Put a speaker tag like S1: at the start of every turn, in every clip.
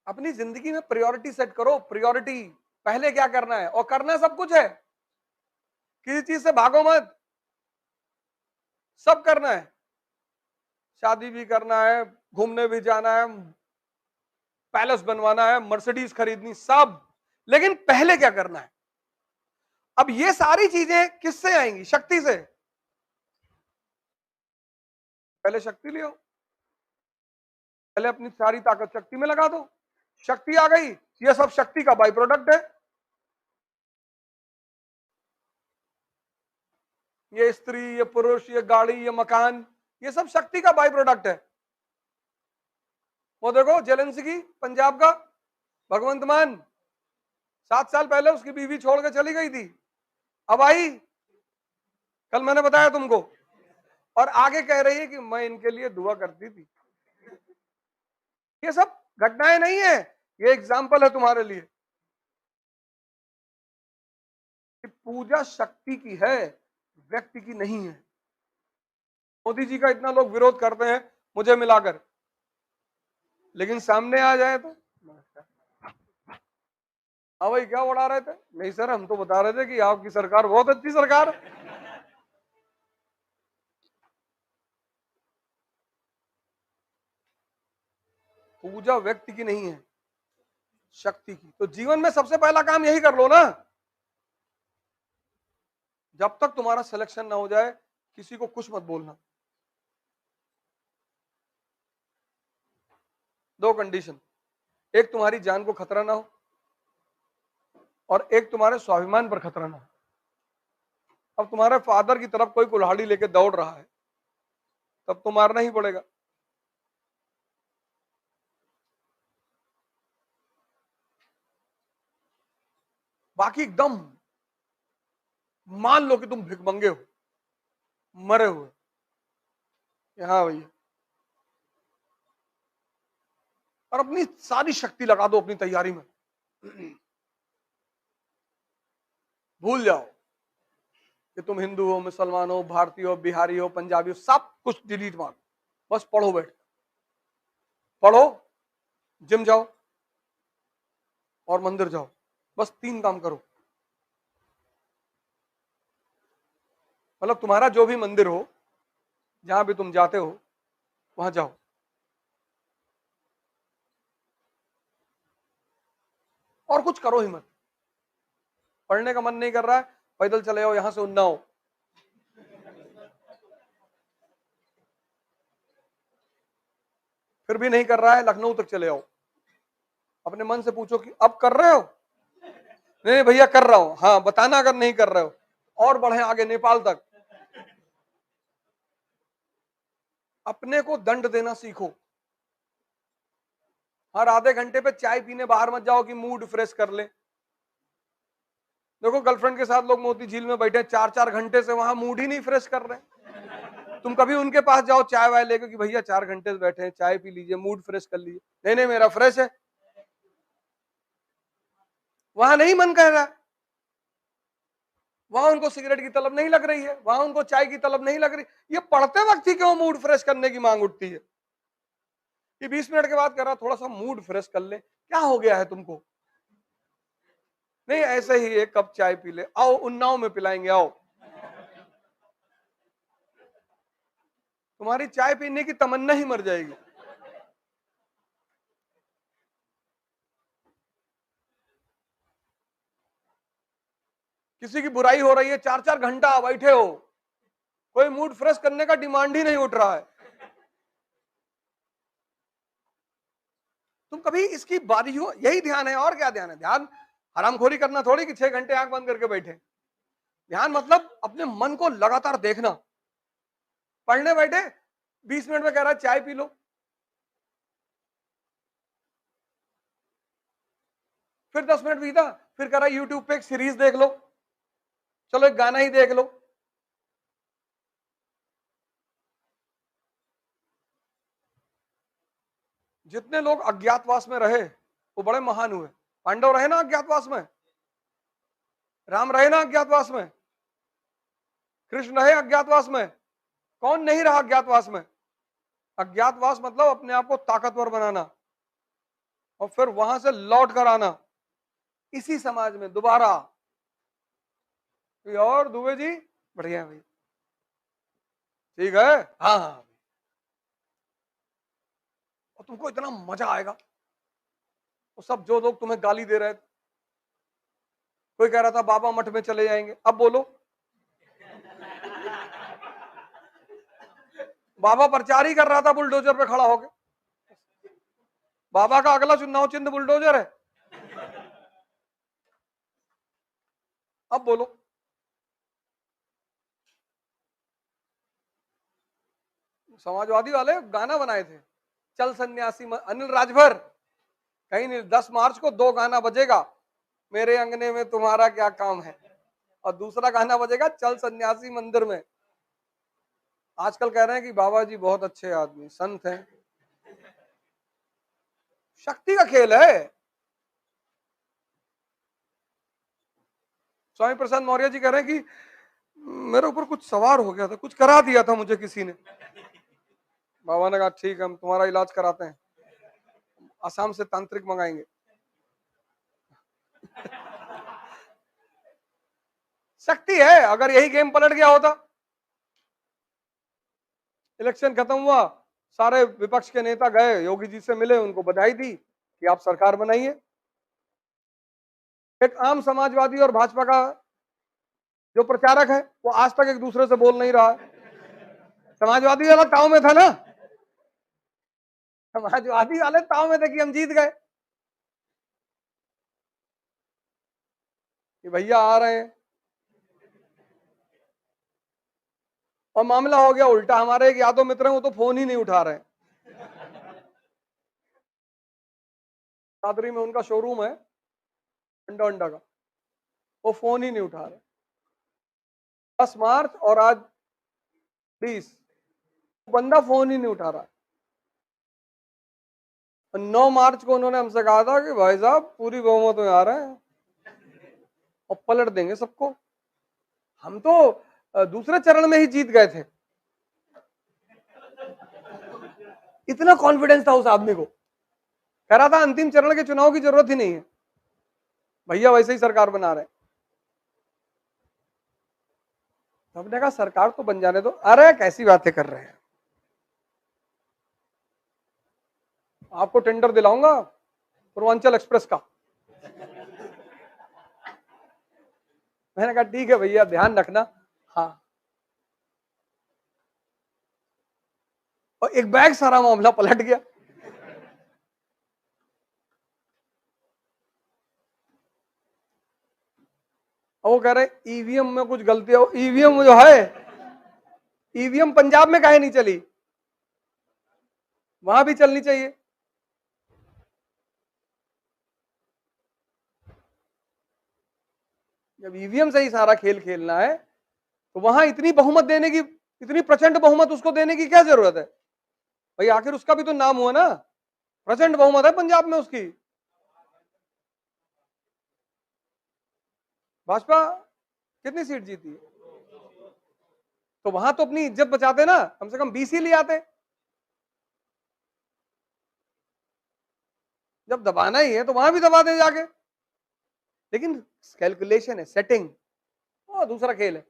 S1: अपनी जिंदगी में प्रायोरिटी सेट करो। प्रायोरिटी पहले क्या करना है, और करना सब कुछ है, किसी चीज से भागो मत, सब करना है। शादी भी करना है, घूमने भी जाना है, पैलेस बनवाना है, मर्सिडीज खरीदनी, सब। लेकिन पहले क्या करना है? अब ये सारी चीजें किससे आएंगी? शक्ति से। पहले शक्ति लियो, पहले अपनी सारी ताकत शक्ति में लगा दो। शक्ति आ गई, ये सब शक्ति का बाई प्रोडक्ट है। ये स्त्री, ये पुरुष, ये गाड़ी, ये मकान, ये सब शक्ति का बाई प्रोडक्ट है। वो देखो जेलेंस्की पंजाब का, भगवंत मान, 7 साल पहले उसकी बीवी छोड़ के चली गई थी, अब आई, कल मैंने बताया तुमको, और आगे कह रही है कि मैं इनके लिए दुआ करती थी। ये सब घटनाएं नहीं है, ये एग्जाम्पल है तुम्हारे लिए कि पूजा शक्ति की है, व्यक्ति की नहीं है। मोदी जी का इतना लोग विरोध करते हैं मुझे मिलाकर, लेकिन सामने आ जाए तो हाँ भाई क्या उड़ा रहे थे? नहीं सर, हम तो बता रहे थे कि आपकी सरकार बहुत अच्छी सरकार है। पूजा व्यक्ति की नहीं है, शक्ति की। तो जीवन में सबसे पहला काम यही कर लो ना, जब तक तुम्हारा सिलेक्शन ना हो जाए किसी को कुछ मत बोलना। 2 कंडीशन, एक तुम्हारी जान को खतरा ना हो, और एक तुम्हारे स्वाभिमान पर खतरा ना हो। अब तुम्हारे फादर की तरफ कोई कुल्हाड़ी लेके दौड़ रहा है, तब तो मारना ही पड़ेगा। बाकी एकदम मान लो कि तुम भिखमंगे हो, मरे हुए, हाँ भैया, और अपनी सारी शक्ति लगा दो अपनी तैयारी में। भूल जाओ कि तुम हिंदू हो, मुसलमान हो, भारतीय हो, बिहारी हो, पंजाबी हो, सब कुछ डिलीट मारो। बस पढ़ो, बैठ पढ़ो, जिम जाओ और मंदिर जाओ, बस 3 काम करो। मतलब तुम्हारा जो भी मंदिर हो, जहां भी तुम जाते हो, वहां जाओ। और कुछ करो ही मत। पढ़ने का मन नहीं कर रहा है, पैदल चले जाओ यहां से उन्नाव, फिर भी नहीं कर रहा है, लखनऊ तक चले जाओ। अपने मन से पूछो कि अब कर रहे हो? नहीं भैया कर रहा हूं, हाँ बताना अगर नहीं कर रहे हो। और बढ़े आगे नेपाल तक। अपने को दंड देना सीखो। हर आधे घंटे पे चाय पीने बाहर मत जाओ कि मूड फ्रेश कर ले। देखो गर्लफ्रेंड के साथ लोग मोती झील में बैठे 4-4 घंटे से, वहां मूड ही नहीं फ्रेश कर रहे। तुम कभी उनके पास जाओ चाय वाय लेकर कि भैया 4 घंटे से बैठे हैं, चाय पी लीजिए, मूड फ्रेश कर लीजिए। नहीं नहीं मेरा फ्रेश है, वहां नहीं मन कह रहा। वहां उनको सिगरेट की तलब नहीं लग रही है, वहां उनको चाय की तलब नहीं लग रही। ये पढ़ते वक्त ही क्यों मूड फ्रेश करने की मांग उठती है कि 20 मिनट के बाद कर रहा थोड़ा सा मूड फ्रेश कर ले? क्या हो गया है तुमको? नहीं ऐसे ही एक कप चाय पी ले, आओ उन्नाव में पिलाएंगे, आओ। तुम्हारी चाय पीने की तमन्ना ही मर जाएगी। किसी की बुराई हो रही है, 4-4 घंटा बैठे हो, कोई मूड फ्रेश करने का डिमांड ही नहीं उठ रहा है। तुम कभी इसकी बारीकियों, यही ध्यान है, और क्या ध्यान है? ध्यान हरामखोरी करना थोड़ी कि 6 घंटे आंख बंद करके बैठे। ध्यान मतलब अपने मन को लगातार देखना। पढ़ने बैठे, 20 मिनट में कह रहा है चाय पी लो, फिर 10 मिनट बीता, फिर कह रहा है यूट्यूब पे एक सीरीज देख लो, चलो एक गाना ही देख लो। जितने लोग अज्ञातवास में रहे वो बड़े महान हुए। पांडव रहे ना अज्ञातवास में, राम रहे ना अज्ञातवास में, कृष्ण रहे अज्ञातवास में, कौन नहीं रहा अज्ञातवास में? अज्ञातवास मतलब अपने आप को ताकतवर बनाना। और फिर वहां से लौट कर आना इसी समाज में दोबारा। और दुबे जी बढ़िया भाई, ठीक है, हाँ हाँ, और तुमको इतना मजा आएगा। वो सब जो लोग तुम्हें गाली दे रहे थे, कोई कह रहा था बाबा मठ में चले जाएंगे, अब बोलो बाबा प्रचार ही कर रहा था बुलडोजर पे खड़ा होके। बाबा का अगला चुनाव चिन्ह बुलडोजर है, अब बोलो। समाजवादी वाले गाना बनाए थे, चल सन्यासी अनिल राजभर, कहीं नहीं, 10 मार्च को 2 गाना बजेगा, मेरे अंगने में तुम्हारा क्या काम है, और दूसरा गाना बजेगा चल सन्यासी मंदिर में। आजकल कह रहे हैं कि बाबा जी बहुत अच्छे आदमी संत हैं। शक्ति का खेल है। स्वामी प्रसाद मौर्य जी कह रहे हैं कि मेरे ऊपर कुछ सवार हो गया था, कुछ करा दिया था मुझे किसी ने। बाबा ने कहा ठीक है, हम तुम्हारा इलाज कराते हैं, आसाम से तांत्रिक मंगाएंगे। शक्ति है। अगर यही गेम पलट गया होता, इलेक्शन खत्म हुआ, सारे विपक्ष के नेता गए योगी जी से मिले, उनको बधाई दी कि आप सरकार बनाइए, एक आम समाजवादी और भाजपा का जो प्रचारक है वो आज तक एक दूसरे से बोल नहीं रहा है। समाजवादी वाला ताव में था ना, समाजवादी वाले ताव में थे कि हम जीत गए, कि भैया आ रहे हैं, और मामला हो गया उल्टा। हमारे एक यादव मित्र हैं, वो तो फोन ही नहीं उठा रहे हैं। दादरी में उनका शोरूम है अंडा अंडा का, वो फोन ही नहीं उठा रहे। 10 मार्च और आज 20, बंदा फोन ही नहीं उठा रहा। 9 मार्च को उन्होंने हमसे कहा था कि भाई साहब पूरी बहुमत में आ रहे हैं और पलट देंगे सबको। हम तो दूसरे चरण में ही जीत गए थे, इतना कॉन्फिडेंस था उस आदमी को। कह रहा था अंतिम चरण के चुनाव की जरूरत ही नहीं है, भैया वैसे ही सरकार बना रहे हैं। हमने कहा सरकार तो बन जाने दो। अरे कैसी बातें कर रहे हैं, आपको टेंडर दिलाऊंगा पूर्वांचल एक्सप्रेस का। मैंने कहा ठीक है भैया, ध्यान रखना। हाँ, और एक बैग सारा मामला पलट गया। और वो कह रहे ईवीएम में कुछ गलती हो। ईवीएम जो है, ईवीएम पंजाब में काहे नहीं चली, वहां भी चलनी चाहिए। जब ईवीएम से ही सारा खेल खेलना है तो वहां इतनी बहुमत देने की, इतनी प्रचंड बहुमत उसको देने की क्या जरूरत है भाई, आखिर उसका भी तो नाम हुआ ना, प्रचंड बहुमत है पंजाब में उसकी। भाजपा कितनी सीट जीती है, तो वहां तो अपनी इज्जत बचाते ना, कम से कम 20 ही ले आते। जब दबाना ही है तो वहां भी दबा दे जाके, लेकिन कैलकुलेशन है, सेटिंग, वो दूसरा खेल है।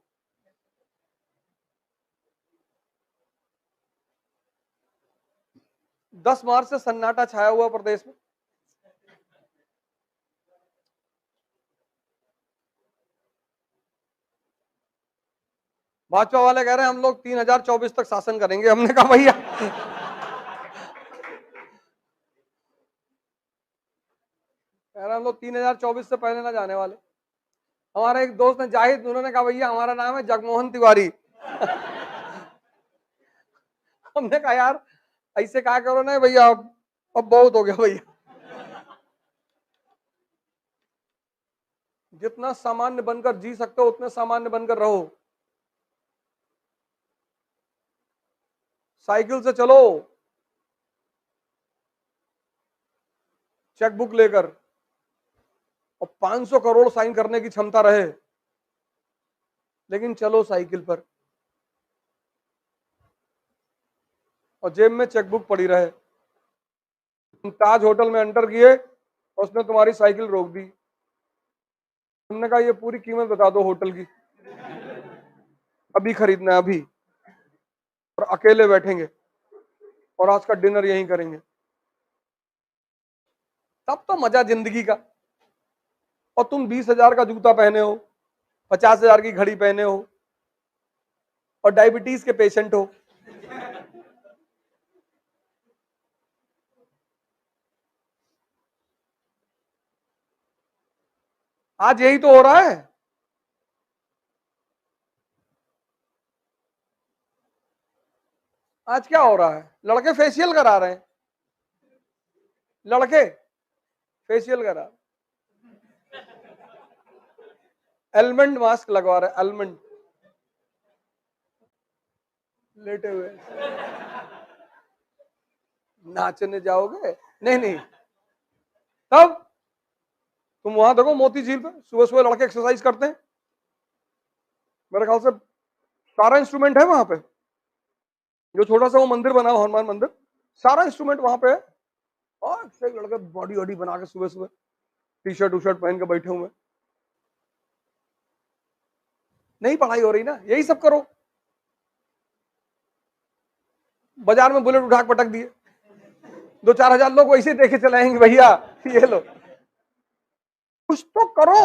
S1: दस मार्च से सन्नाटा छाया हुआ प्रदेश में। भाजपा वाले कह रहे हैं हम लोग 3024 तक शासन करेंगे। हमने कहा भैया कह रहे हैं हम लोग 3024 से पहले ना जाने वाले। हमारा एक दोस्त ने जाहिद, उन्होंने कहा भैया हमारा नाम है जगमोहन तिवारी। हमने कहा यार ऐसे कहा करो ना भैया, अब बहुत हो गया भैया। जितना सामान्य बनकर जी सकते हो उतने सामान्य बनकर रहो। साइकिल से चलो, चेकबुक लेकर, और 500 करोड़ साइन करने की क्षमता रहे, लेकिन चलो साइकिल पर, और जेब में चेकबुक पड़ी रहे। तुम ताज होटल में एंटर किए, उसने तुम्हारी साइकिल रोक दी। हमने कहा ये पूरी कीमत बता दो होटल की, अभी खरीदना है अभी, और अकेले बैठेंगे और आज का डिनर यहीं करेंगे। तब तो मजा जिंदगी का। और तुम 20,000 का जूता पहने हो, 50,000 की घड़ी पहने हो, और डायबिटीज के पेशेंट हो। आज यही तो हो रहा है। आज क्या हो रहा है, लड़के फेशियल करा रहे हैं, लड़के फेशियल करा, एलमंड मास्क लगवा रहे, एलमंड, लेटे हुए। नाचने जाओगे? नहीं नहीं। तब तुम वहां देखो मोती झील पे सुबह सुबह लड़के एक्सरसाइज करते हैं, मेरे ख्याल से सारा इंस्ट्रूमेंट है वहां पे, जो छोटा सा वो मंदिर बना हुआ हनुमान मंदिर, सारा इंस्ट्रूमेंट वहां पे है। और से लड़के बॉडी वॉडी बना के सुबह सुबह टी शर्ट टी शर्ट पहन के बैठे हुए। नहीं पढ़ाई हो रही ना, यही सब करो। बाजार में बुलेट उठा के पटक दिए, 2-4 हजार लोग वैसे देखे चलाएंगे, भैया ये लो, कुछ तो करो।